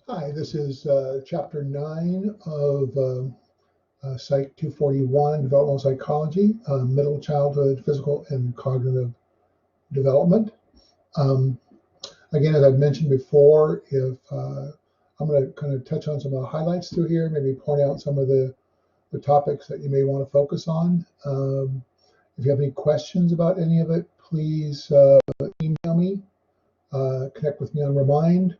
Hi, this is Chapter 9 of Psych 241, Developmental Psychology, Middle Childhood Physical and Cognitive Development. Um, Again, as I've mentioned before, if I'm going to kind of touch on some of the highlights through here, maybe point out some of the topics that you may want to focus on. If you have any questions about any of it, please email me, connect with me on Remind,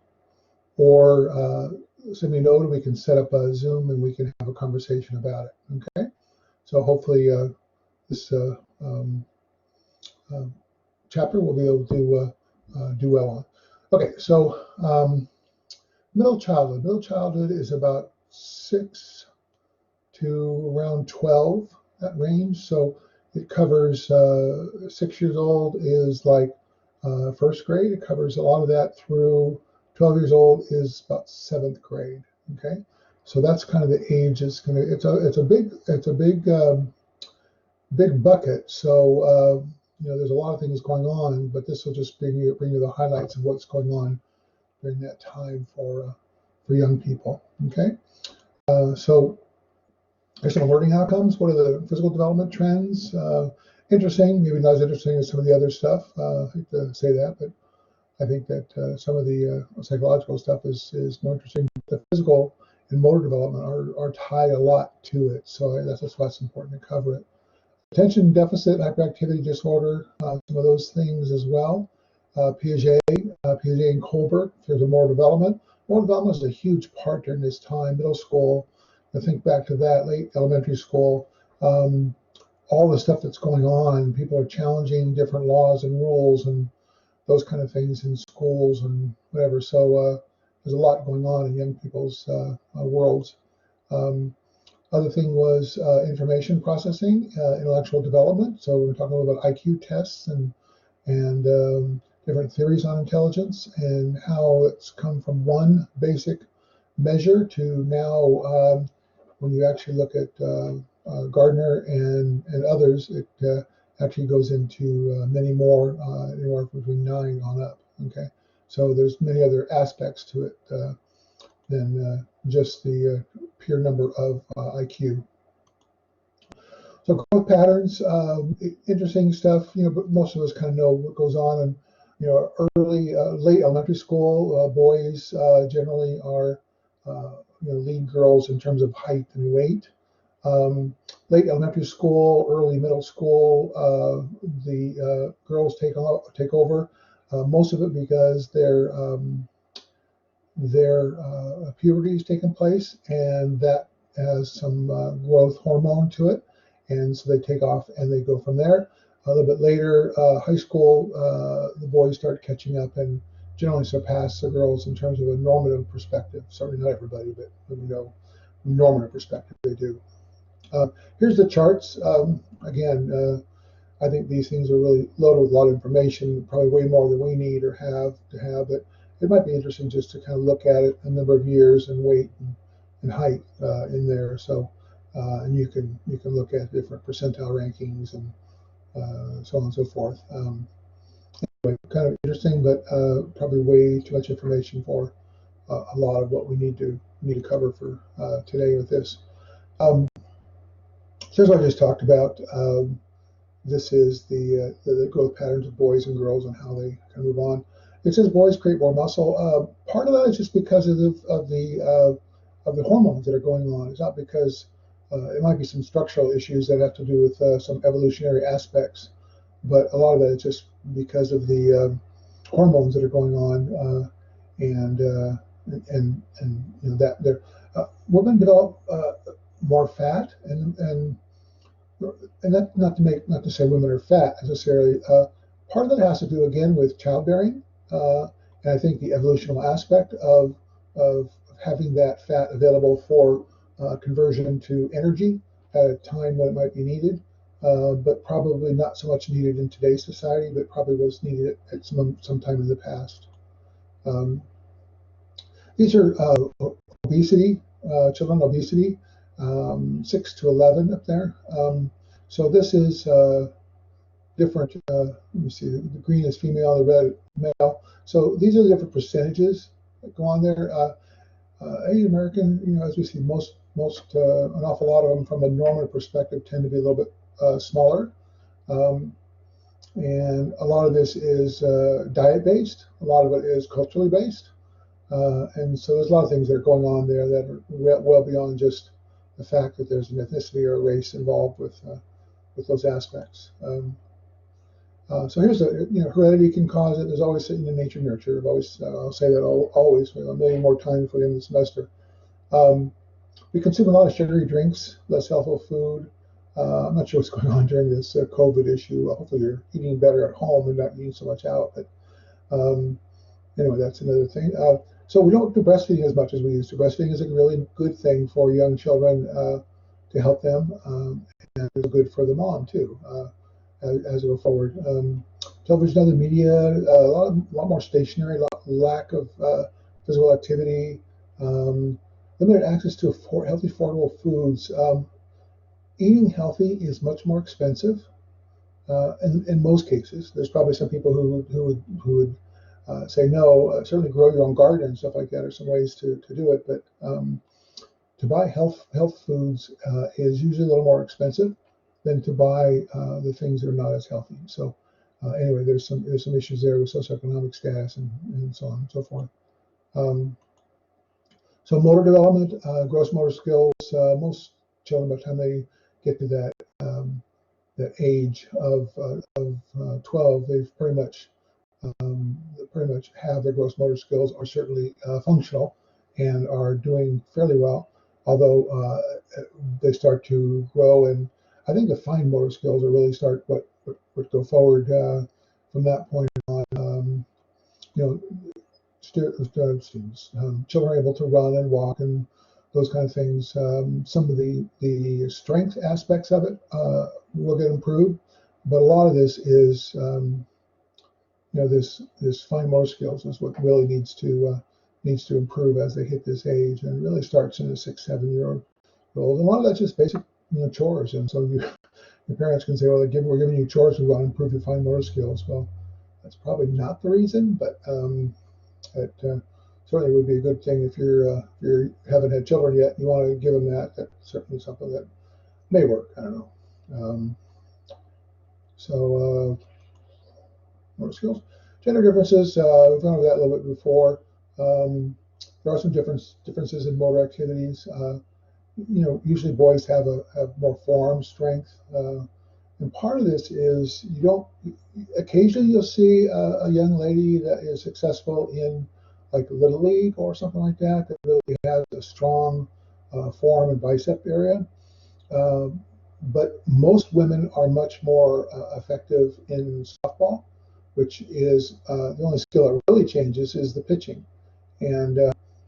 or send me a note and we can set up a Zoom and we can have a conversation about it. Okay, so hopefully this uh, chapter we'll be able to do well on. Okay, so middle childhood. Middle childhood is about 6 to around 12, that range. So it covers 6 years old is like first grade. It covers a lot of that through 12 years old is about 7th grade. Okay, so that's kind of the age. It's a big bucket. So there's a lot of things going on, but this will just bring you the highlights of what's going on during that time for young people. Okay, so there's some learning outcomes. What are the physical development trends? Interesting, maybe not as interesting as some of the other stuff. I hate to say that, but I think that some of the psychological stuff is more interesting. The physical and motor development are tied a lot to it, so that's why it's important to cover it. Attention deficit hyperactivity disorder, some of those things as well. Piaget and Kohlberg, there's a motor development. Motor development is a huge part during this time, middle school. I think back to that, late elementary school, all the stuff that's going on. People are challenging different laws and rules and those kind of things in schools and whatever. So there's a lot going on in young people's worlds. Other thing was information processing, intellectual development. So we're talking about IQ tests and different theories on intelligence and how it's come from one basic measure to now, when you actually look at Gardner and others, it actually goes into many more, anywhere between 9 on up. Okay, so there's many other aspects to it than just the pure number of IQ. So growth patterns, interesting stuff. But most of us kind of know what goes on. And late elementary school boys generally are lead girls in terms of height and weight. Late elementary school, early middle school, the girls take over. Most of it because their puberty has taken place, and that has some growth hormone to it, and so they take off and they go from there. A little bit later, high school, the boys start catching up and generally surpass the girls in terms of a normative perspective. Certainly not everybody, but normative perspective they do. Here's the charts. Again, I think these things are really loaded with a lot of information, probably way more than we need or have to have, but it might be interesting just to kind of look at it, a number of years and weight and height in there. So, and you can look at different percentile rankings and so on and so forth. Anyway, kind of interesting, but probably way too much information for a lot of what we need to cover for today with this. So here's what I just talked about. This is the growth patterns of boys and girls and how they can move on. It says boys create more muscle. Part of that is just because of the hormones that are going on. It's not because it might be some structural issues that have to do with some evolutionary aspects, but a lot of that is just because of the hormones that are going on, and that they're women develop more fat and that not to say women are fat necessarily. Part of it has to do again with childbearing, and I think the evolutional aspect of having that fat available for conversion to energy at a time when it might be needed, but probably not so much needed in today's society, but probably was needed at some time in the past. These are obesity, children obesity, 6 to 11 up there. So this is different. Let me see. The green is female, the red male. So these are the different percentages that go on there. Asian American, as we see, an awful lot of them from a normative perspective tend to be a little bit smaller. Um, and a lot of this is diet based. A lot of it is culturally based. And so there's a lot of things that are going on there that are well beyond just the fact that there's an ethnicity or a race involved with those aspects. So here's heredity can cause it. There's always in the nature nurture. I'll say that always a million more times for the end of the semester. We consume a lot of sugary drinks, less healthful food. I'm not sure what's going on during this COVID issue. Hopefully you're eating better at home and not eating so much out. But anyway, that's another thing. So we don't do breastfeeding as much as we used to. Breastfeeding is a really good thing for young children to help them, and it's good for the mom too as we go forward. Television, other media, a lot more stationary, lack of physical activity, limited access to healthy, affordable foods. Eating healthy is much more expensive. In most cases, there's probably some people who would say no. Certainly, grow your own garden and stuff like that are some ways to do it. But to buy health foods is usually a little more expensive than to buy the things that are not as healthy. So anyway, there's some issues there with socioeconomic status and so on and so forth. So motor development, gross motor skills. Most children, by the time they get to that age of 12, they've pretty much have their gross motor skills, are certainly functional and are doing fairly well. Although they start to grow, and I think the fine motor skills will really start what go forward from that point on. Students, children are able to run and walk and those kind of things. Some of the strength aspects of it will get improved, but a lot of this is this fine motor skills is what really needs to improve as they hit this age, and it really starts in the 6-7 year old. And a lot of that's just basic chores, and so your parents can say, well, we're giving you chores, we want to improve your fine motor skills. Well, that's probably not the reason, but it certainly would be a good thing if you haven't had children yet. You want to give them that. That's certainly something that may work. I don't know. Motor skills, gender differences. We've gone over that a little bit before. There are some differences in motor activities. Usually boys have more forearm strength, and part of this is occasionally you'll see a young lady that is successful in like Little League or something like that really has a strong forearm and bicep area. But most women are much more effective in softball, which is the only skill that really changes is the pitching. And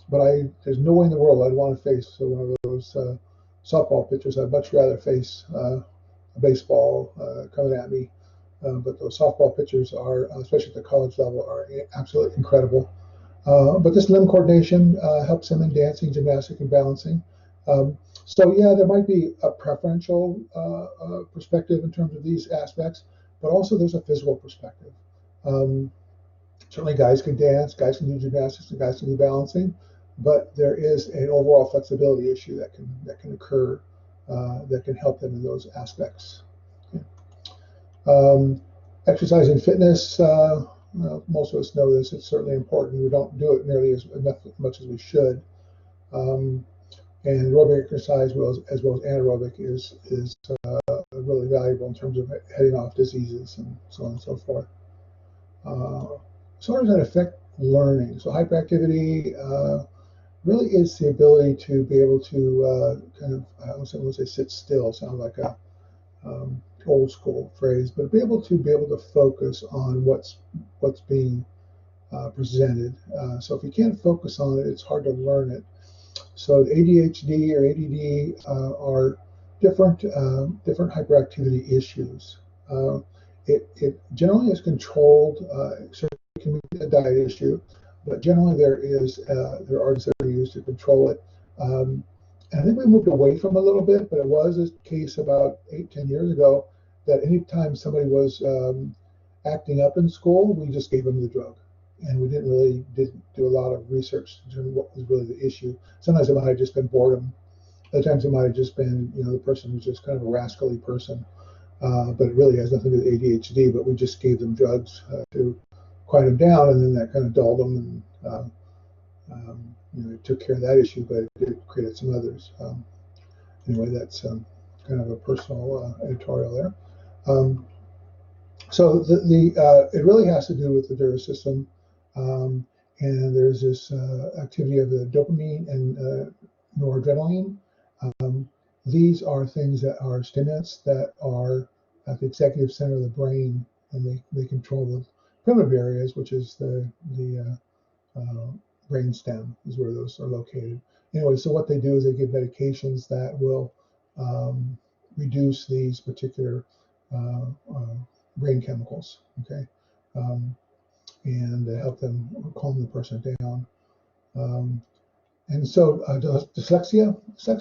but there's no way in the world I'd want to face one of those softball pitchers. I'd much rather face a baseball coming at me. But those softball pitchers are, especially at the college level, are absolutely incredible. But this limb coordination helps them in dancing, gymnastics, and balancing. So yeah, there might be a preferential perspective in terms of these aspects, but also there's a physical perspective. Certainly guys can dance, guys can do gymnastics, and guys can do balancing, but there is an overall flexibility issue that can occur that can help them in those aspects. Okay. Exercise and fitness, most of us know this, it's certainly important. We don't do it nearly as much as we should. And aerobic exercise as well as anaerobic is really valuable in terms of heading off diseases and so on and so forth. So how does that affect learning? So hyperactivity really is the ability to be able to kind of, I don't want to say sit still, sounds like a old school phrase, but be able to focus on what's being presented. So if you can't focus on it, it's hard to learn it. So ADHD or ADD are different hyperactivity issues. It generally is controlled. Certainly can be a diet issue, but generally there are drugs that are used to control it. And I think we moved away from a little bit, but it was a case about 8-10 years ago that anytime somebody was acting up in school, we just gave them the drug. and we didn't do a lot of research to determine what was really the issue. Sometimes it might have just been boredom. Other times it might have just been, the person was just kind of a rascally person, but it really has nothing to do with ADHD. But we just gave them drugs to quiet them down, and then that kind of dulled them, and it took care of that issue, but it created some others. Anyway, that's kind of a personal editorial there. So it really has to do with the nervous system, and there's this activity of the dopamine and noradrenaline. These are things that are stimulants that are at the executive center of the brain, and they control the primitive areas, which is the brain stem is where those are located. Anyway, so what they do is they give medications that will reduce these particular brain chemicals, okay, and help them calm the person down. And so dyslexia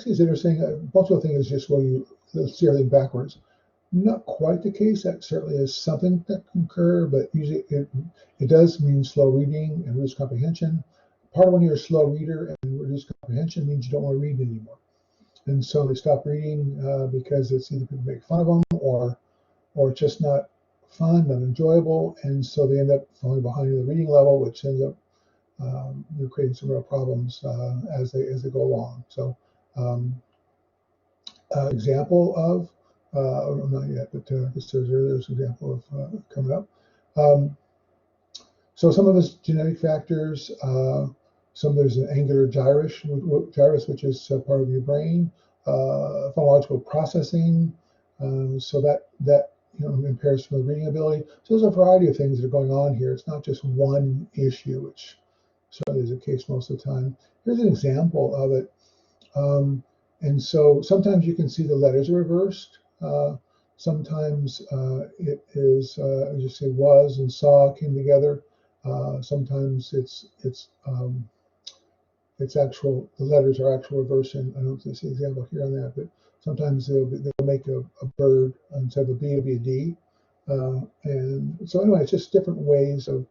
is interesting. Most people think it's just where you see everything backwards. Not quite the case. That certainly is something that can occur, but usually it does mean slow reading and reduced comprehension. Part of when you're a slow reader and reduced comprehension means you don't want to read anymore. And so they stop reading because it's either people make fun of them or it's just not fun, not enjoyable, and so they end up falling behind in the reading level, which ends up creating some real problems as they go along. So, example of not yet, but there's an example of coming up. So some of it's genetic factors. There's an angular gyrus, which is part of your brain. Phonological processing. So that impairs from the reading ability. So there's a variety of things that are going on here. It's not just one issue, which certainly is the case most of the time. Here's an example of it. And so sometimes you can see the letters are reversed. Sometimes it is, as you say, was and saw came together. Sometimes it's actual, the letters are actual reversing. I don't see the example here on that, but sometimes they'll make a bird instead of a B, it'll be a D. And so anyway, it's just different ways of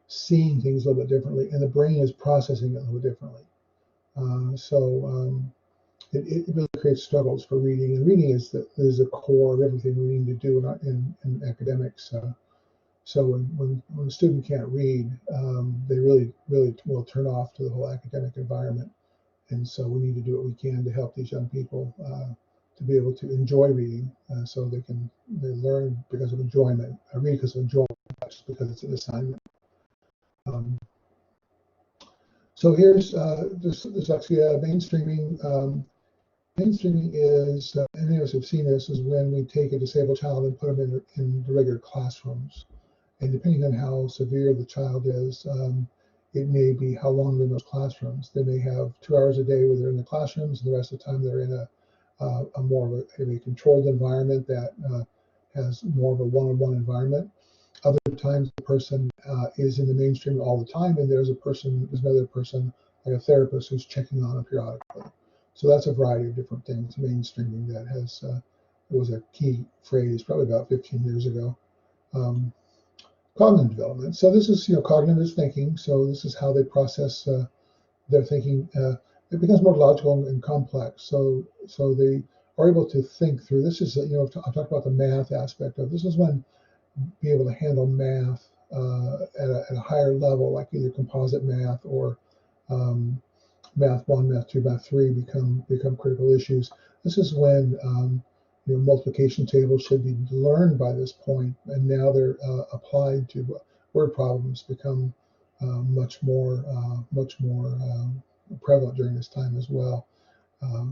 seeing things a little bit differently, and the brain is processing it a little differently. It really creates struggles for reading, and reading is the core of everything we need to do in academics. So when a student can't read, they really will turn off to the whole academic environment. And so we need to do what we can to help these young people to be able to enjoy reading, so they learn because of enjoyment. I read because of enjoyment, not just because it's an assignment. So here's dyslexia mainstreaming. Mainstreaming is, and any of us have seen this, is when we take a disabled child and put them in the regular classrooms. And depending on how severe the child is, it may be how long they're in those classrooms. They may have 2 hours a day where they're in the classrooms, and the rest of the time they're in a more of a controlled environment that has more of a one-on-one environment. Other times the person is in the mainstream all the time, and there's another person, like a therapist, who's checking on them periodically. So that's a variety of different things. Mainstreaming that was a key phrase probably about 15 years ago. Cognitive development. So this is cognitive thinking. So this is how they process their thinking. It becomes more logical and complex. So they are able to think through. This is I've talked about the math aspect of this. Is when be able to handle math at a higher level, like either composite math or math 1, math 2, math 3 become critical issues. This is when multiplication tables should be learned by this point, and now they're applied to word problems become much more prevalent during this time as well.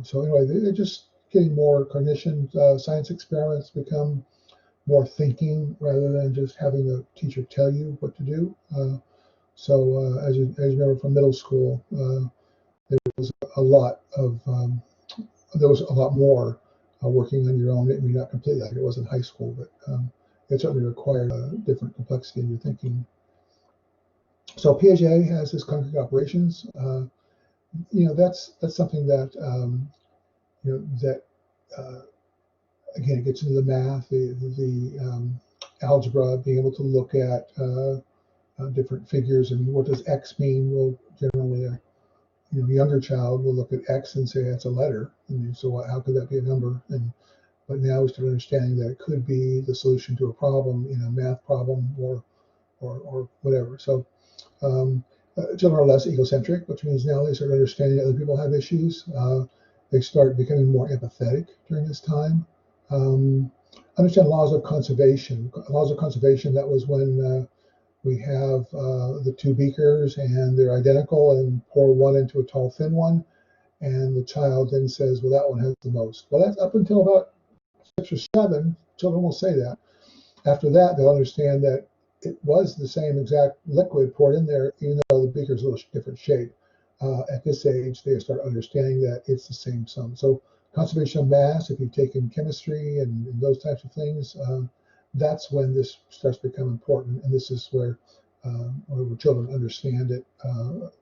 So anyway, they're just getting more cognition. Science experiments become more thinking rather than just having the teacher tell you what to do. So as you remember from middle school, there was a lot more working on your own. It may not completely like it was in high school, but it certainly required a different complexity in your thinking. So PSY has this cognitive operations. That's something that again, it gets into the math, the algebra, being able to look at different figures. And what does X mean? Well, generally, a younger child will look at X and say that's a letter. And so how could that be a number? But now we start understanding that it could be the solution to a problem in a math problem or whatever. So children are less egocentric, which means now they start understanding other people have issues. They start becoming more empathetic during this time. Understand laws of conservation. Laws of conservation, that was when we have the two beakers and they're identical and pour one into a tall, thin one. And the child then says, well, that one has the most. Well, that's up until about 6 or 7. Children will say that. After that, they'll understand that it was the same exact liquid poured in there, even though the beaker's a little different shape. At this age, they start understanding that it's the same sum. So conservation of mass, if you've taken chemistry and those types of things, that's when this starts to become important. And this is where children understand it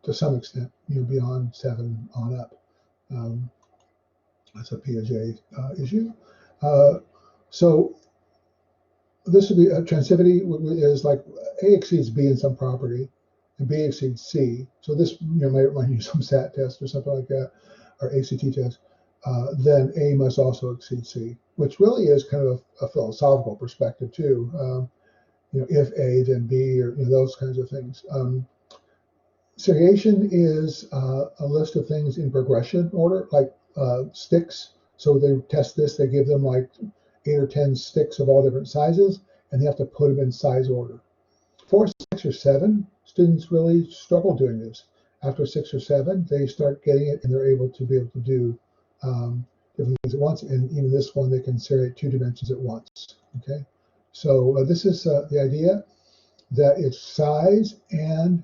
to some extent, beyond 7 on up. That's a Piaget issue. So this would be transitivity is like A exceeds B in some property, and B exceeds C. So this might remind you of some SAT test or something like that, or ACT test. Then A must also exceed C, which really is kind of a philosophical perspective too. If A, then B, or those kinds of things. Seriation is a list of things in progression order, like sticks. So they test this, they give them like 8 or 10 sticks of all different sizes, and they have to put them in size order. 4, 6, or 7, students really struggle doing this. After 6 or 7, they start getting it, and they're able to do different things at once. And even this one, they can seriate 2 dimensions at once. Okay, so this is the idea that it's size and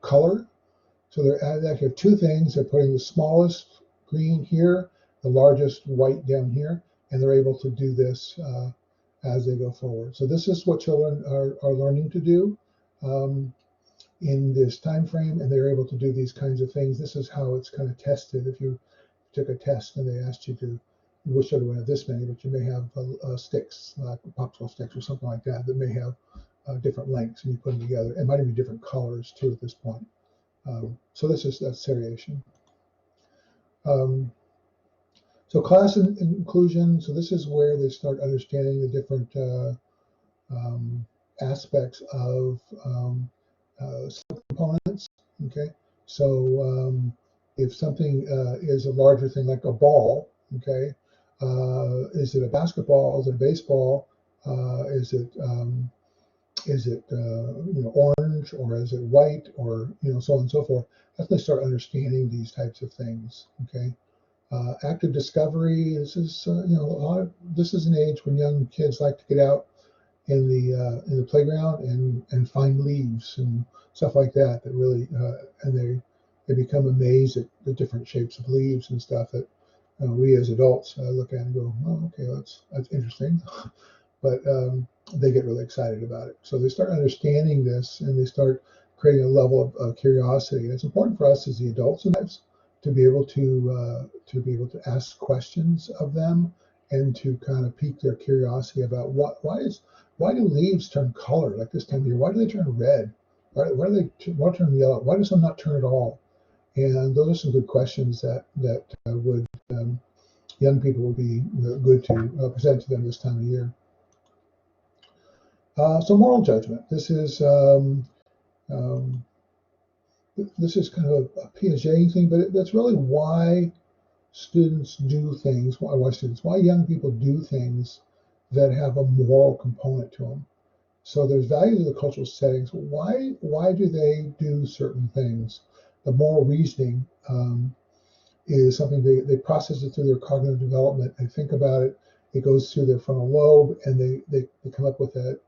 color. So they actually have 2 things. They're putting the smallest green here, the largest white down here, and they're able to do this as they go forward. So this is what children are learning to do in this time frame, and they're able to do these kinds of things. This is how it's kind of tested. If you took a test and they asked you to, you wish you would have this many, but you may have sticks, like popsicle sticks or something like that, that may have different lengths, and you put them together. It might even be different colors too at this point. So that's seriation. So class inclusion. So this is where they start understanding the different aspects of subcomponents. Okay, so if something is a larger thing like a ball, okay, is it a basketball? Is it a baseball? Is it orange, or is it white, or so on and so forth? As they start understanding these types of things. Okay, active discovery. This is this is an age when young kids like to get out in the playground and find leaves and stuff like that. That really and they become amazed at the different shapes of leaves and stuff that we as adults look at and go, oh, okay, that's interesting. But they get really excited about it. So they start understanding this, and they start creating a level of curiosity. And it's important for us as the adults in lives to be able to ask questions of them, and to kind of pique their curiosity about why do leaves turn color like this time of year? Why do they turn red? Why do they turn yellow? Why do some not turn at all? And those are some good questions that would young people would be good to present to them this time of year. So moral judgment. This is kind of a Piaget thing, but that's really why students do things. Why young people do things that have a moral component to them. So there's value to the cultural settings. Why do they do certain things? The moral reasoning is something they process it through their cognitive development. They think about it. It goes through their frontal lobe, and they come up with that,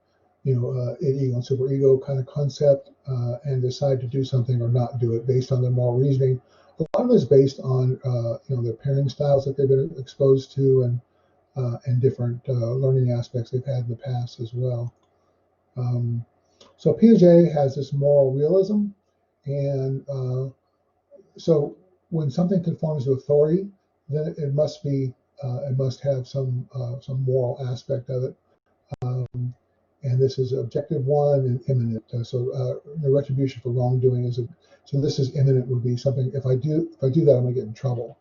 id, ego, and superego kind of concept, and decide to do something or not do it based on their moral reasoning. A lot of it is based on their parenting styles that they've been exposed to, and different learning aspects they've had in the past as well. So Piaget has this moral realism, and so when something conforms to authority, then it must have some moral aspect of it. and this is objective one and imminent. So the retribution for wrongdoing is so this is imminent would be something, if I do that, I'm going to get in trouble.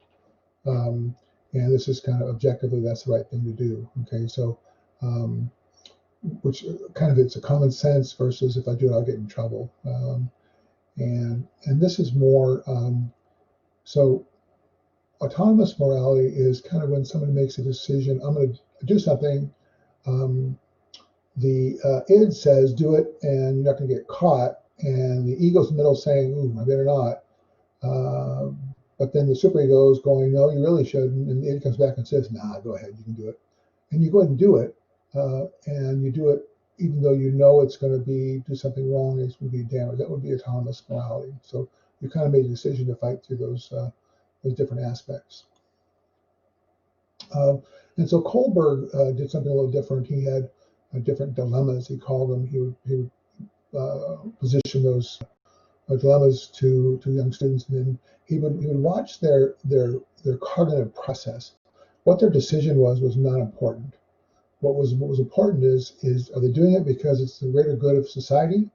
And this is kind of objectively, that's the right thing to do. Okay, so which kind of, it's a common sense versus if I do it, I'll get in trouble. And this is more, so autonomous morality is kind of when someone makes a decision, I'm going to do something. The id says do it and you're not going to get caught, and the ego's in the middle saying, ooh, I better not. But then the superego is going, no, you really shouldn't. And the id comes back and says, nah, go ahead, you can do it. And you go ahead and do it. And you do it even though you know it's going to do something wrong, it's going to be damage. That would be autonomous morality. So you kind of made a decision to fight through those different aspects. And so Kohlberg did something a little different. He had different dilemmas, he called them. He would position those dilemmas to young students, and then he would watch their cognitive process. What their decision was not important. What was important is are they doing it because it's the greater good of society,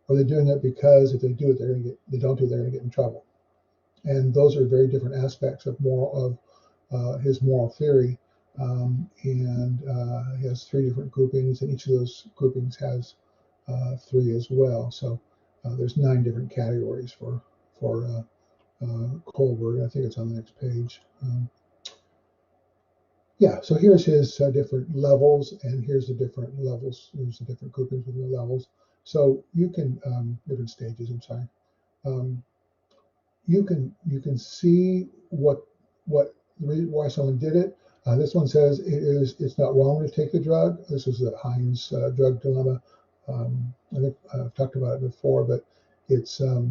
or are they doing it because if they do it, they're going to get in trouble? And those are very different aspects of his moral theory. And he has 3 different groupings, and each of those groupings has 3 as well. So there's 9 different categories for Kohlberg. I think it's on the next page. Yeah, so here's his different levels, and here's the different levels. There's the different groupings within the levels. So you can different stages. I'm sorry. You can see why someone did it. This one says it's not wrong to take the drug. This is the Heinz drug dilemma. I think I've talked about it before, but it's a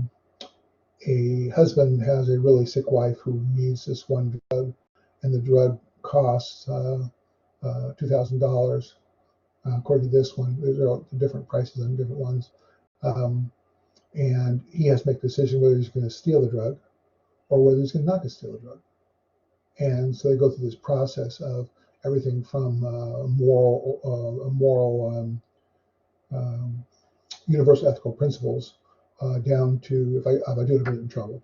husband has a really sick wife who needs this one drug, and the drug costs $2,000. According to this one, there's different prices on different ones. And he has to make a decision whether he's going to steal the drug or whether he's not going to steal the drug. And so they go through this process of everything from moral universal ethical principles down to if I do it, I get in trouble.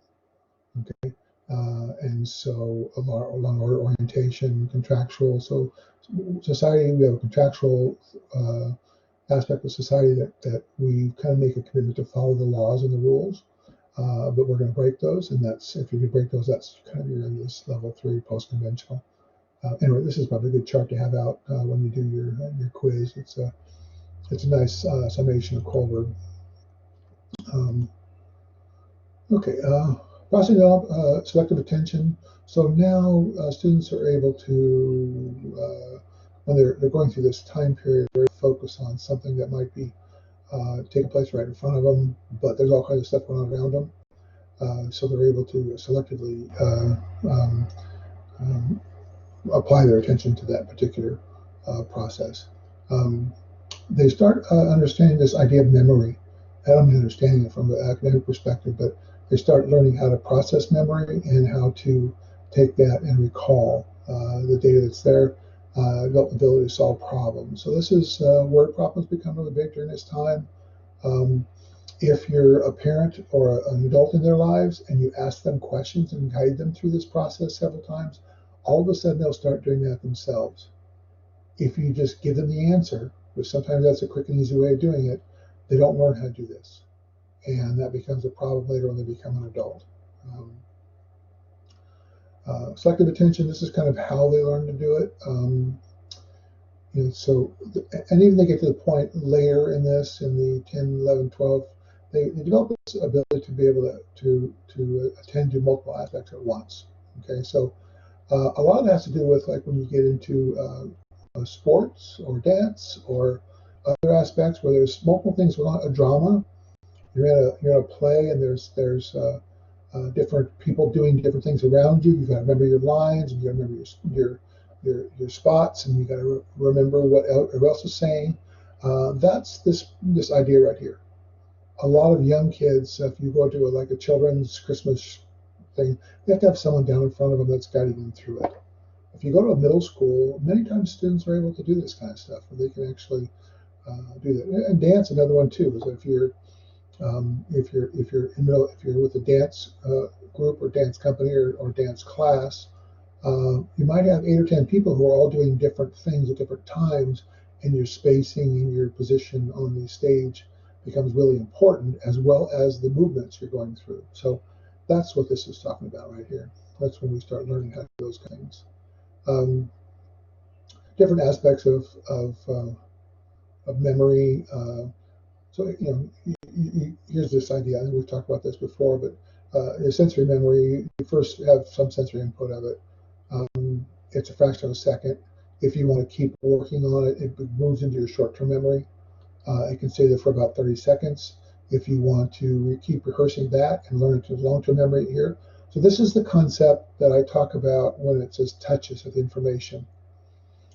Okay, and so along orientation, contractual. So society, we have a contractual aspect of society that we kind of make a commitment to follow the laws and the rules. But we're going to break those, and that's, if you can break those, that's kind of you're in this level 3 post-conventional. Anyway, this is probably a good chart to have out when you do your quiz. It's a nice summation of Kohlberg. Okay, processing selective attention. So now students are able to, when they're going through this time period, very focus on something that might be taking place right in front of them, but there's all kinds of stuff going on around them. So they're able to selectively apply their attention to that particular process. They start understanding this idea of memory. I don't mean understanding it from the academic perspective, but they start learning how to process memory and how to take that and recall the data that's there, develop the ability to solve problems. So this is word problems become really big during this time. If you're a parent or an adult in their lives and you ask them questions and guide them through this process several times, all of a sudden they'll start doing that themselves. If you just give them the answer, which sometimes that's a quick and easy way of doing it, they don't learn how to do this. And that becomes a problem later when they become an adult. Selective attention, this is kind of how they learn to do it. And even they get to the point later in this, in the 10, 11, 12, they develop this ability to be able to attend to multiple aspects at once. Okay, so a lot of that has to do with like when you get into sports or dance or other aspects where there's multiple things going on, a drama. You're in a play and there's different people doing different things around you. You've got to remember your lines, and you got to remember your spots, and you got to remember what else is saying. That's this idea right here. A lot of young kids, if you go to a children's Christmas thing, they have to have someone down in front of them that's guiding them through it. If you go to a middle school, many times students are able to do this kind of stuff, where they can actually do that. And dance, another one too, is if you're with a dance group or dance company or dance class, you might have 8 or 10 people who are all doing different things at different times, and your spacing and your position on the stage becomes really important, as well as the movements you're going through. So that's what this is talking about right here. That's when we start learning how to do those things. Different aspects of memory. So, here's this idea. I think we've talked about this before, but sensory memory, you first have some sensory input of it. It's a fraction of a second. If you want to keep working on it, it moves into your short-term memory. It can stay there for about 30 seconds. If you want to keep rehearsing that and learn it to long-term memory here. So this is the concept that I talk about when it says touches of information.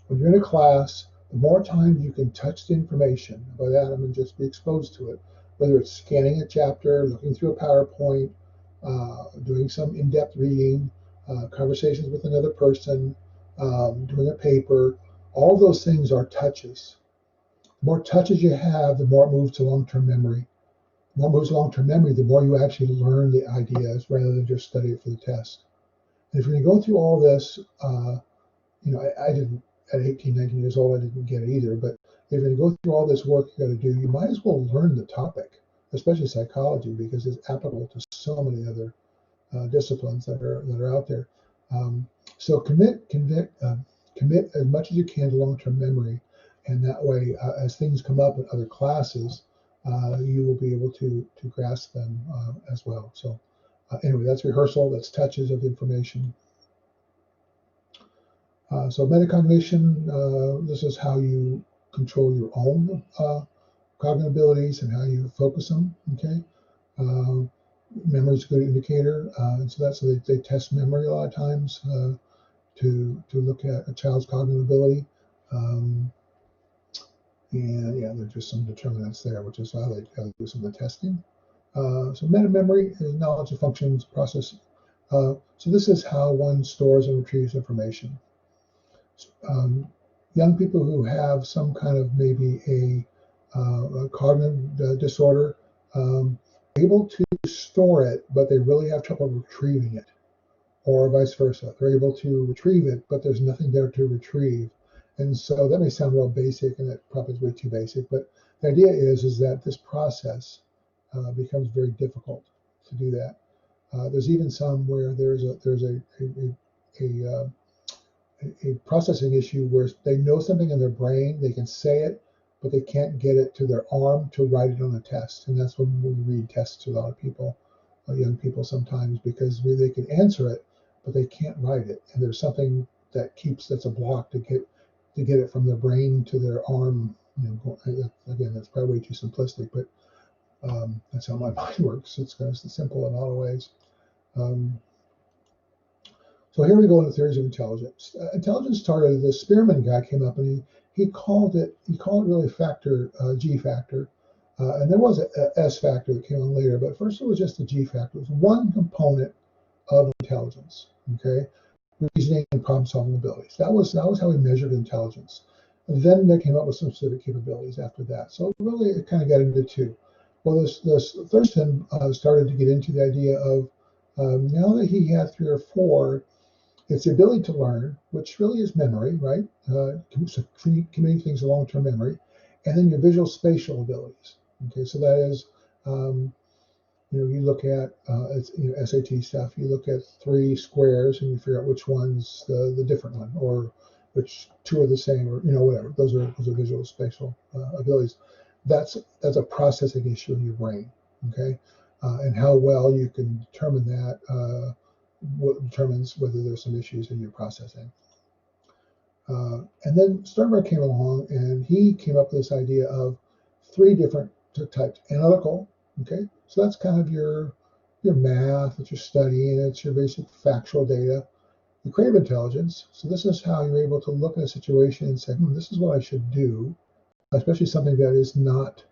When you're in a class, the more time you can touch the information, by that I mean just be exposed to it, whether it's scanning a chapter, looking through a PowerPoint, doing some in-depth reading, conversations with another person, doing a paper, all those things are touches. The more touches you have, the more it moves to long-term memory. The more it moves to long-term memory, the more you actually learn the ideas rather than just study it for the test. And if you're going to go through all this, I didn't, at 18, 19 years old, I didn't get it either, but if you're going to go through all this work you got to do, you might as well learn the topic, especially psychology, because it's applicable to so many other disciplines that are out there. So commit as much as you can to long-term memory, and that way, as things come up in other classes, you will be able to grasp them as well. So anyway, that's rehearsal. That's touches of information. So metacognition, this is how you control your own cognitive abilities and how you focus them. Okay, memory is a good indicator, and so that's they test memory a lot of times to look at a child's cognitive ability. And yeah, there's just some determinants there, which is how they do some of the testing. So meta memory is knowledge of functions, process. So this is how one stores and retrieves information. Young people who have some kind of maybe a cognitive disorder, able to store it, but they really have trouble retrieving it, or vice versa. They're able to retrieve it, but there's nothing there to retrieve. And so that may sound real basic, and it probably is way too basic, but the idea is that this process becomes very difficult to do that. There's even some where there's a processing issue where they know something in their brain, they can say it, but they can't get it to their arm to write it on a test. And that's when we read tests to a lot of people, young people sometimes, because they can answer it, but they can't write it. And there's something that's a block to get it from their brain to their arm. Again, that's probably way too simplistic, but that's how my mind works. It's kind of simple in a lot of ways. So here we go into theories of intelligence. Intelligence started, the Spearman guy came up and he called it really factor, G factor. And there was a S factor that came on later, but first it was just the G factor. It was one component of intelligence, okay? Reasoning and problem solving abilities. That was how we measured intelligence. And then they came up with some specific capabilities after that. So really it kind of got into two. Well, this Thurston started to get into the idea of now that he had 3 or 4, it's the ability to learn, which really is memory, right? Committing things to long-term memory, and then your visual spatial abilities. Okay, so that is, you look at SAT stuff. You look at 3 squares and you figure out which one's the different one, or which 2 are the same, or whatever. Those are visual spatial abilities. That's a processing issue in your brain. Okay, and how well you can determine that. What determines whether there's some issues in your processing. And then Sternberg came along and he came up with this idea of 3 different types. Analytical, okay? So that's kind of your math that you're studying, it's your basic factual data. Your creative intelligence, so this is how you're able to look at a situation and say, this is what I should do, especially something that is not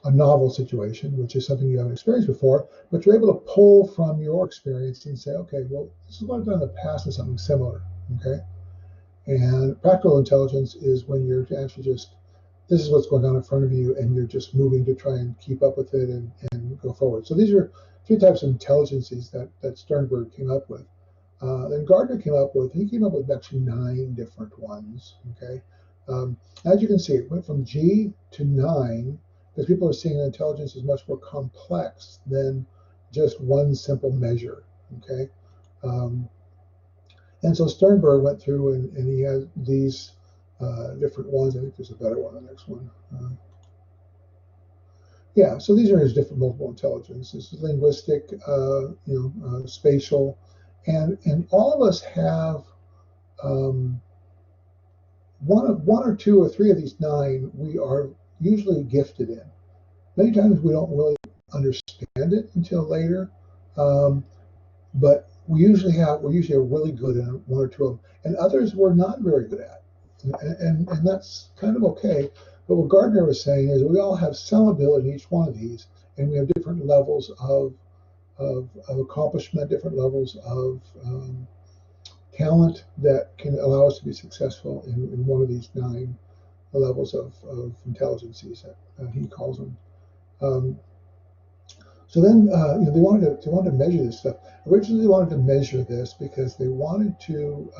a novel situation, which is something you haven't experienced before, but you're able to pull from your experience and say, okay, well, this is what I've done in the past with something similar, okay? And practical intelligence is when you're actually just this is what's going on in front of you, and you're just moving to try and keep up with it and go forward. So these are three types of intelligences that Sternberg came up with. Then Gardner came up with actually 9 different ones. Okay, as you can see, it went from G to 9 because people are seeing intelligence is much more complex than just one simple measure. Okay, and so Sternberg went through and he has these different ones. I think there's a better one, the next one. Yeah, so these are his different multiple intelligences: linguistic, spatial, and all of us have one or two or three of these 9 we are usually gifted in. Many times we don't really understand it until later, but we're usually really good in 1 or 2 of them, and others we're not very good at, and that's kind of okay. But what Gardner was saying is we all have some ability in each one of these, and we have different levels of accomplishment, different levels of talent that can allow us to be successful in one of these 9 levels of intelligences that he calls them. So then they wanted to measure this stuff. Originally, they wanted to measure this because they wanted to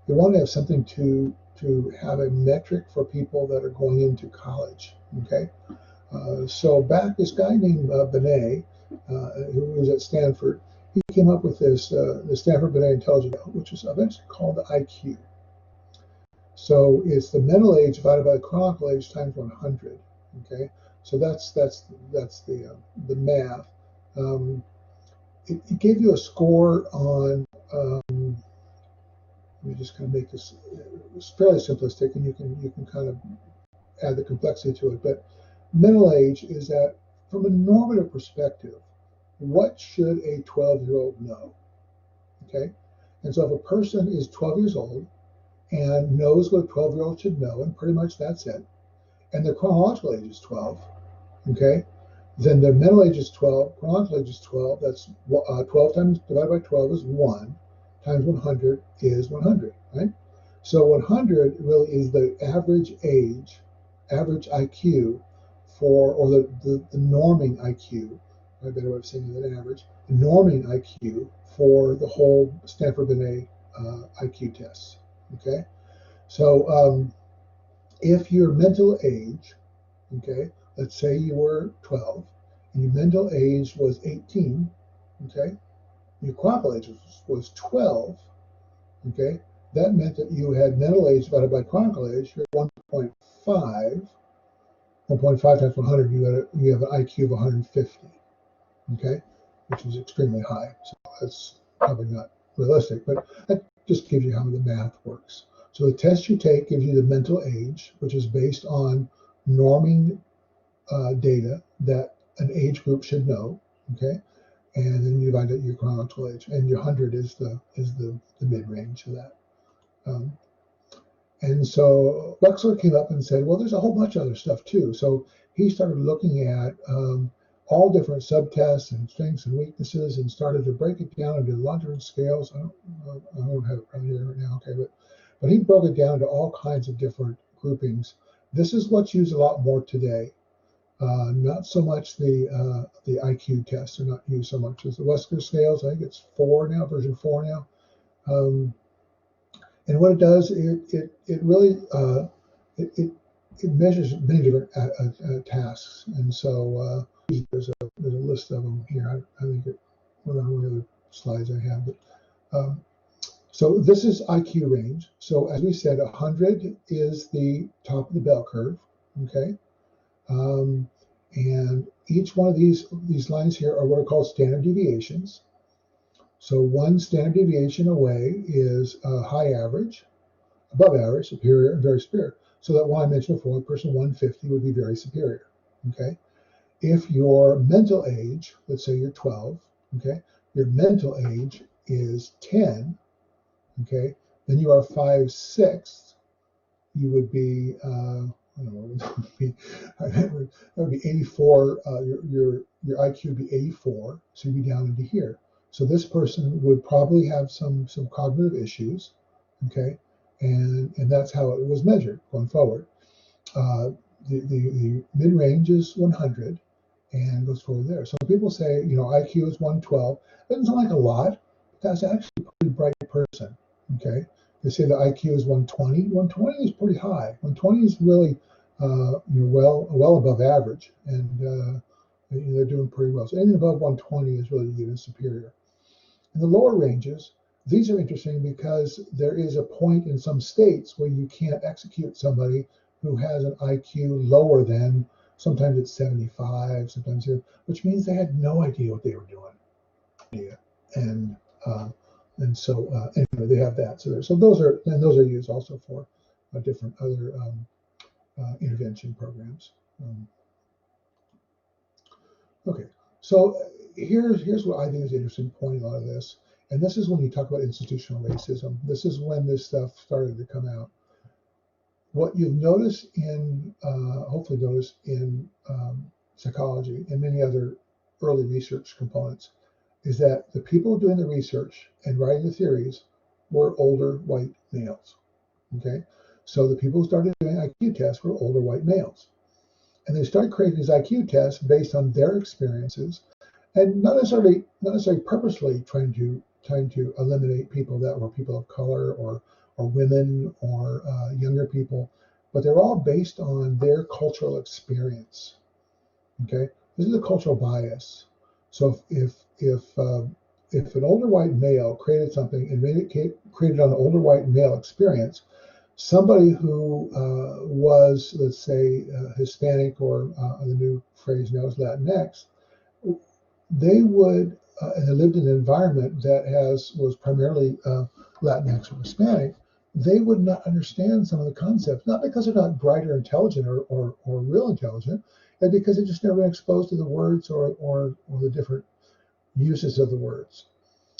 have something to have a metric for people that are going into college. Okay, so back this guy named Binet, who was at Stanford, he came up with this the Stanford Binet Intelligence, which was eventually called the IQ. So it's the mental age divided by the chronological age times 100. Okay, so that's the math. It gave you a score on. Let me just kind of make this fairly simplistic, and you can kind of add the complexity to it. But mental age is that from a normative perspective, what should a 12-year-old know? Okay, and so if a person is 12 years old and knows what a 12-year-old should know, and pretty much that's it, and their chronological age is 12, okay, then their mental age is 12, chronological age is 12. That's 12 times divided by 12 is 1, times 100 is 100, right? So 100 really is the average age, average IQ or the norming IQ, a better way of saying than average, the norming IQ for the whole Stanford Binet IQ tests, okay? So if your mental age, okay, let's say you were 12 and your mental age was 18, okay, your chronological age was 12, okay, that meant that you had mental age divided by chronological age, you're 1.5 times 100, you have an IQ of 150, okay, which is extremely high. So that's probably not realistic, but that just gives you how the math works. So the test you take gives you the mental age, which is based on norming data that an age group should know, okay, and then you divide it your chronological age, and your 100 is the mid range of that. And so Wexler came up and said, well, there's a whole bunch of other stuff too. So he started looking at all different subtests and strengths and weaknesses, and started to break it down into a lot of different scales. I don't have it right here right now, okay, but he broke it down to all kinds of different groupings. This is what's used a lot more today. Not so much the IQ tests are not used so much as the Wexler scales. I think it's 4 now, version 4 now. And what it does, it really it measures many different tasks. And so there's a list of them here. I think one of the other slides I have. But so this is IQ range. So as we said, 100 is the top of the bell curve. Okay. And each one of these lines here are what are called standard deviations. So one standard deviation away is high average, above average, superior, and very superior. So that one I mentioned before, the person 150 would be very superior. Okay. If your mental age, let's say you're 12, okay, your mental age is 10, okay, then you are 5/6. You would be I don't know, that would be 84. Your IQ would be 84, so you'd be down into here. So this person would probably have some cognitive issues, okay, and that's how it was measured going forward. Uh, the mid-range is 100 and goes forward there. So people say, IQ is 112. Doesn't sound like a lot, but that's actually a pretty bright person. Okay, they say the IQ is 120. 120 is pretty high. 120 is really, well above average, and they're doing pretty well. So anything above 120 is really even superior. In the lower ranges, these are interesting because there is a point in some states where you can't execute somebody who has an IQ lower than, sometimes it's 75, sometimes, which means they had no idea what they were doing. Yeah. And so anyway, they have that. So those are used also for different other intervention programs. Okay, so here's what I think is an interesting point in a lot of this, and this is when you talk about institutional racism. This is when this stuff started to come out. What you've noticed hopefully noticed in psychology and many other early research components, is that the people doing the research and writing the theories were older white males. Okay, so the people who started doing IQ tests were older white males. And they started creating these IQ tests based on their experiences, and not necessarily purposely trying to eliminate people that were people of color or women or younger people, but they're all based on their cultural experience. Okay, this is a cultural bias. So if an older white male created something and created on an older white male experience, somebody who was, let's say, Hispanic, or the new phrase now is Latinx, they would, and they lived in an environment that was primarily Latinx or Hispanic, they would not understand some of the concepts, not because they're not bright or intelligent or real intelligent, but because they've just never been exposed to the words or the different uses of the words.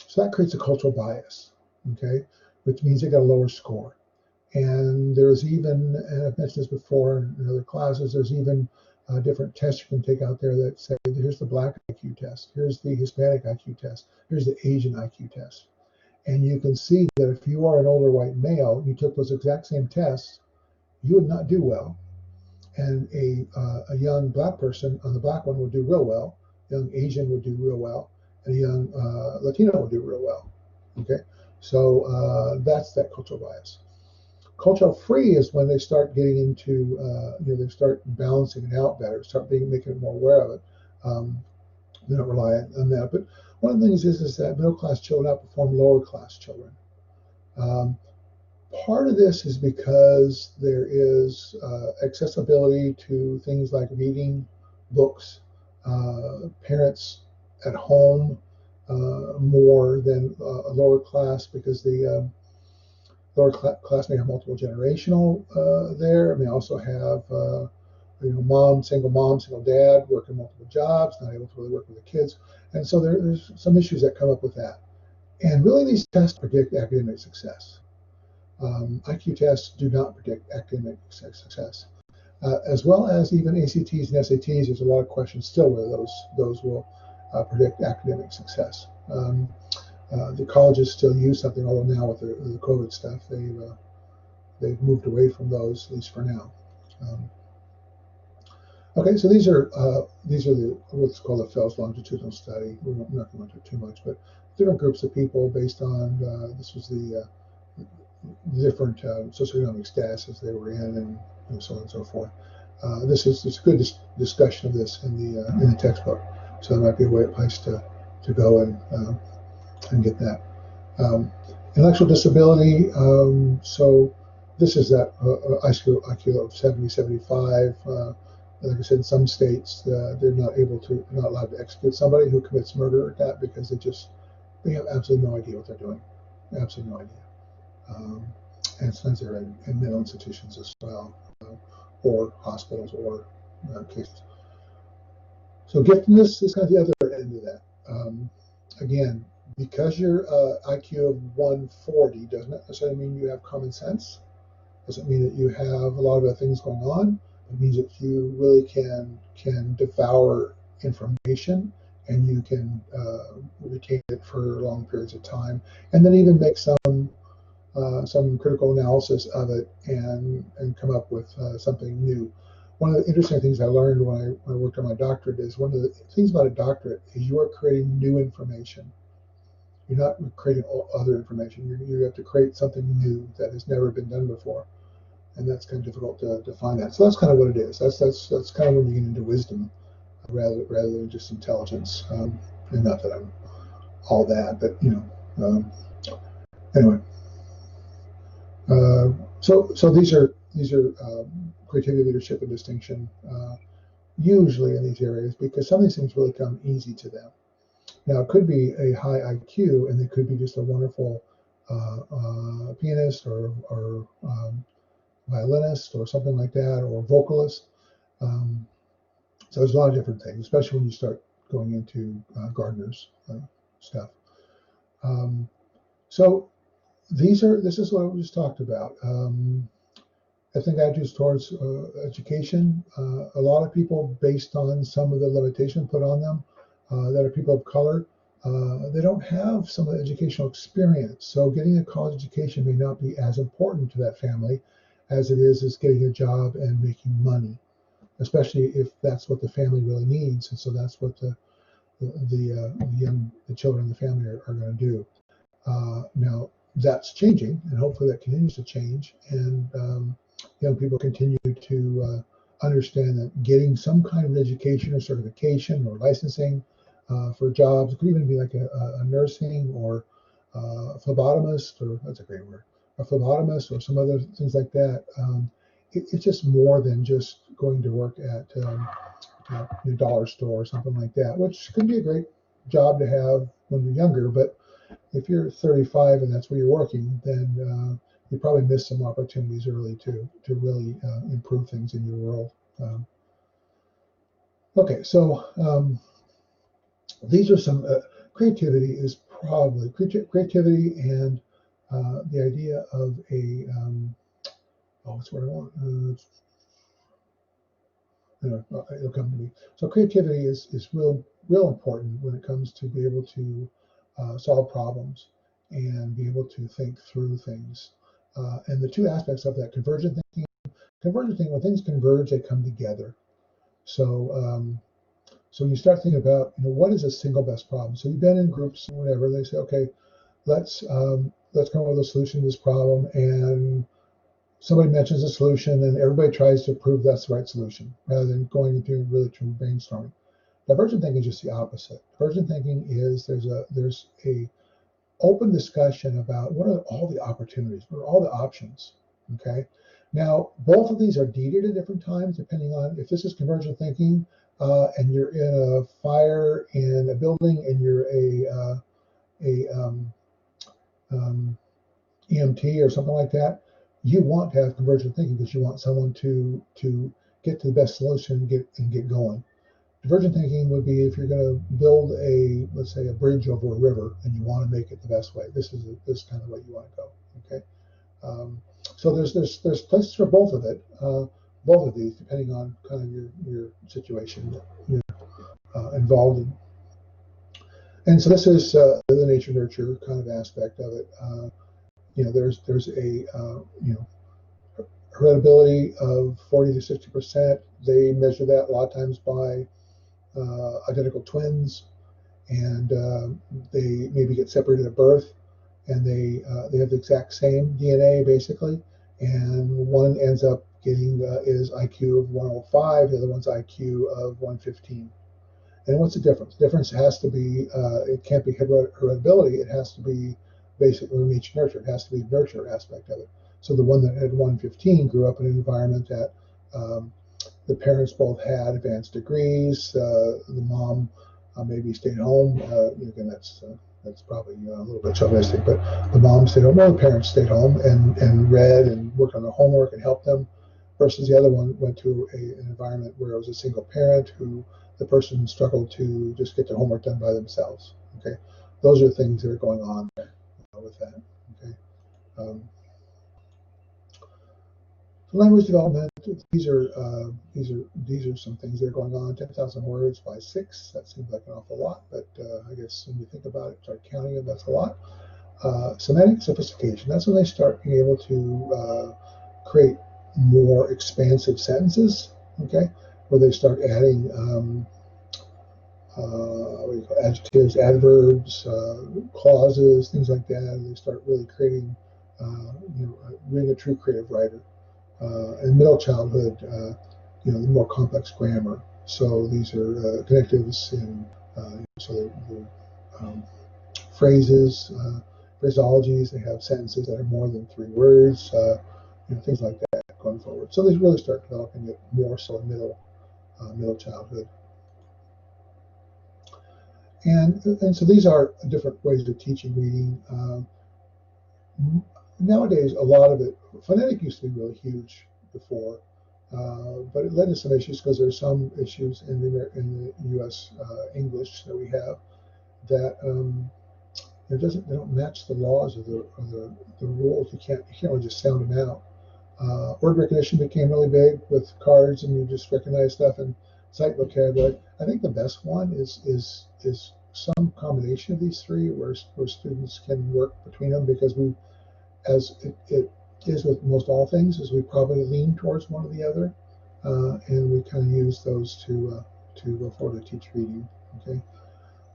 So that creates a cultural bias, okay, which means they got a lower score. And there's even, and I've mentioned this before in other classes, there's even different tests you can take out there that say, here's the Black IQ test, here's the Hispanic IQ test, here's the Asian IQ test. And you can see that if you are an older white male, you took those exact same tests, you would not do well. And a young Black person on the Black one would do real well, a young Asian would do real well, and a young Latino would do real well. Okay, so that's that cultural bias. Cultural free is when they start getting into, they start balancing it out better, start making it more aware of it. They don't rely on that. But one of the things is that middle class children outperform lower class children. Part of this is because there is accessibility to things like reading books, parents at home more than a lower class, because the lower class may have multiple generational there. May also have single mom, single dad, working multiple jobs, not able to really work with the kids. And so there's some issues that come up with that. And really, these tests predict academic success. IQ tests do not predict academic success. As well as even ACTs and SATs, there's a lot of questions still whether those will predict academic success. The colleges still use something, although now with the COVID stuff, they've moved away from those, at least for now. Okay, so these are what's called a Fels longitudinal study. I'm not going to go into it too much, but different groups of people based on this was the different socioeconomic statuses they were in, and so on and so forth. There's a good discussion of this in the textbook, so that might be a place to go and get that. Intellectual disability, so this is that IQ of 70, 75. Like I said, in some states, they're not allowed to execute somebody who commits murder or that, because they have absolutely no idea what they're doing. Absolutely no idea. And sometimes they're in mental institutions as well, or hospitals, or cases. So giftedness is kind of the other end of that. Again, because your IQ of 140 doesn't necessarily mean you have common sense. Doesn't mean that you have a lot of other things going on. It means that you really can devour information, and you can retain it for long periods of time, and then even make some some critical analysis of it, and come up with something new. One of the interesting things I learned when I worked on my doctorate is one of the things about a doctorate is you are creating new information. You're not creating other information. You have to create something new that has never been done before, and that's kind of difficult to find that. So that's kind of what it is. That's kind of when you get into wisdom rather than just intelligence. And not that I'm all that, but anyway. So these are creativity, leadership, and distinction. Usually in these areas, because some of these things really come easy to them. Now, it could be a high IQ, and they could be just a wonderful pianist or violinist or something like that, or vocalist. So there's a lot of different things, especially when you start going into gardeners stuff. So this is what we just talked about. I think attitudes towards education. A lot of people, based on some of the limitation put on them, that are people of color, they don't have some of the educational experience. So getting a college education may not be as important to that family as it is getting a job and making money, especially if that's what the family really needs. And so that's what the children in the family are going to do. Now that's changing, and hopefully that continues to change. And young people continue to understand that getting some kind of education or certification or licensing for jobs, it could even be like a nursing or phlebotomist, or that's a great word, a phlebotomist or some other things like that. It's just more than just going to work at your dollar store or something like that, which could be a great job to have when you're younger. But if you're 35 and that's where you're working, then you probably miss some opportunities early to really improve things in your world. Okay, so these are some creativity is probably creativity and the idea of a what's what I want. It'll come to me. So creativity is real important when it comes to be able to solve problems and be able to think through things. And the two aspects of that, convergent thinking, when things converge, they come together. So so you start thinking about, what is a single best problem? So you've been in groups, whatever, they say, okay, let's come up with a solution to this problem, and somebody mentions a solution and everybody tries to prove that's the right solution rather than going into really true brainstorming. Divergent thinking is just the opposite. Divergent thinking is there's a open discussion about what are all the opportunities, what are all the options. Okay. Now, both of these are needed at different times, depending on if this is convergent thinking and you're in a fire in a building and you're EMT or something like that. You want to have convergent thinking because you want someone to get to the best solution and get going. Divergent thinking would be if you're going to build let's say a bridge over a river and you want to make it the best way. This is kind of the way you want to go. Okay. So there's places for both of it, both of these, depending on kind of your situation that you're involved in. And so this is the nature nurture kind of aspect of it. There's a heritability of 40 to 60%. They measure that a lot of times by identical twins, and they maybe get separated at birth, and they have the exact same DNA basically, and one ends up getting his IQ of 105, the other one's IQ of 115. And what's the difference? The difference has to be, it can't be heritability, it has to be basically nature nurture, it has to be nurture aspect of it. So the one that had 115 grew up in an environment that the parents both had advanced degrees, the mom maybe stayed home, again that's probably a little bit chauvinistic, but the mom stayed home, well, the parents stayed home and read and worked on their homework and helped them, versus the other one went to an environment where it was a single parent who the person struggled to just get their homework done by themselves. Okay, those are things that are going on there with that. Okay, language development. These are some things that are going on. 10,000 words by 6. That seems like an awful lot, but I guess when you think about it, start counting them, that's a lot. semantic sophistication. That's when they start being able to create more expansive sentences, okay, where they start adding adjectives, adverbs, clauses, things like that, and they start really creating, being a true creative writer. In middle childhood, the more complex grammar. So these are connectives and so they're phrases, phraseologies. They have sentences that are more than 3 words, things like that going forward. So they really start developing it more so in middle childhood. And so these are different ways of teaching reading. Nowadays, a lot of it, phonetic used to be really huge before, but it led to some issues because there are some issues in the U.S. English that we have that they don't match the laws or the rules. You can't really just sound them out. Word recognition became really big with cards, and you just recognize stuff and cite vocabulary. I think the best one is some combination of these three, where students can work between them, because as it is with most all things, is we probably lean towards one or the other, and we kind of use those to go forward to teach reading. Okay.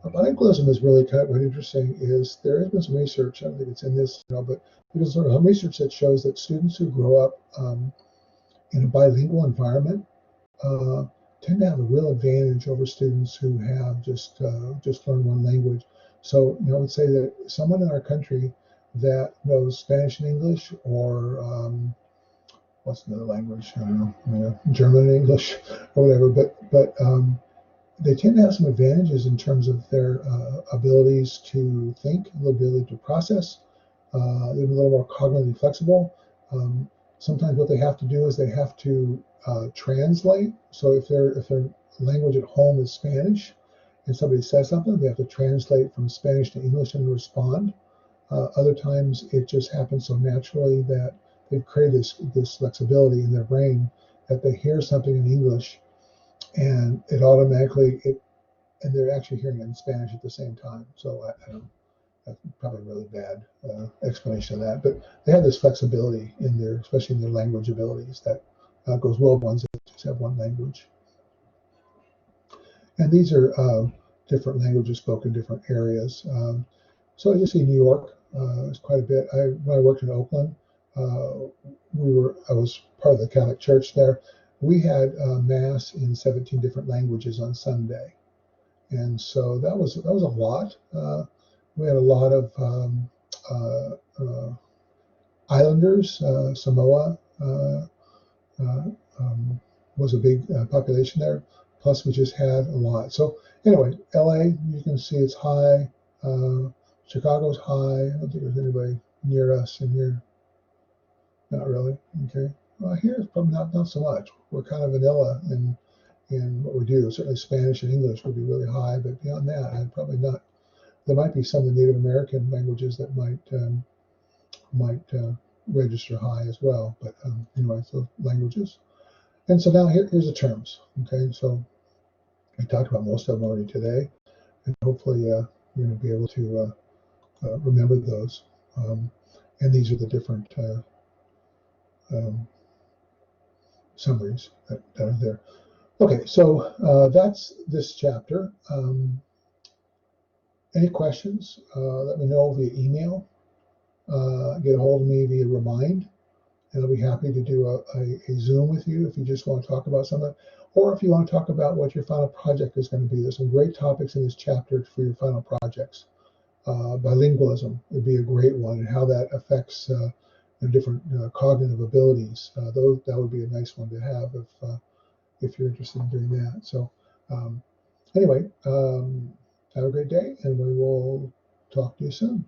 Bilingualism is really kind of interesting. Is there has been some research, I don't think it's in this, but there's some research that shows that students who grow up in a bilingual environment tend to have a real advantage over students who have just learned one language. So I would say that someone in our country that knows Spanish and English, or what's another language? I don't know, German and English or whatever. But they tend to have some advantages in terms of their abilities to think, the ability to process. They're a little more cognitively flexible. Sometimes what they have to do is they have to translate. So if their language at home is Spanish, and somebody says something, they have to translate from Spanish to English and respond. Other times it just happens so naturally that they've created this flexibility in their brain that they hear something in English, and it automatically and they're actually hearing it in Spanish at the same time. So I don't. That's probably a really bad explanation of that, but they have this flexibility in especially in their language abilities, that goes well with ones that just have one language. And these are different languages spoken in different areas. So I just see New York is quite a bit. When I worked in Oakland, I was part of the Catholic Church there. We had Mass in 17 different languages on Sunday, and so that was a lot. We had a lot of islanders. Samoa was a big population there. Plus, we just had a lot. So anyway, LA, you can see it's high. Chicago's high. I don't think there's anybody near us in here. Not really. Okay. Well, here it's probably not so much. We're kind of vanilla in what we do. Certainly Spanish and English would be really high, but beyond that, I'd probably not. There might be some of the Native American languages that might register high as well. But anyway, so languages. And so now here's the terms. Okay, so I talked about most of them already today, and hopefully you're going to be able to remember those. And these are the different summaries that are there. Okay, so that's this chapter. Any questions? Let me know via email. Get a hold of me via Remind, and I'll be happy to do a Zoom with you if you just want to talk about something, or if you want to talk about what your final project is going to be. There's some great topics in this chapter for your final projects. Bilingualism would be a great one, and how that affects different cognitive abilities. That would be a nice one to have if you're interested in doing that. So anyway, have a great day, and we will talk to you soon.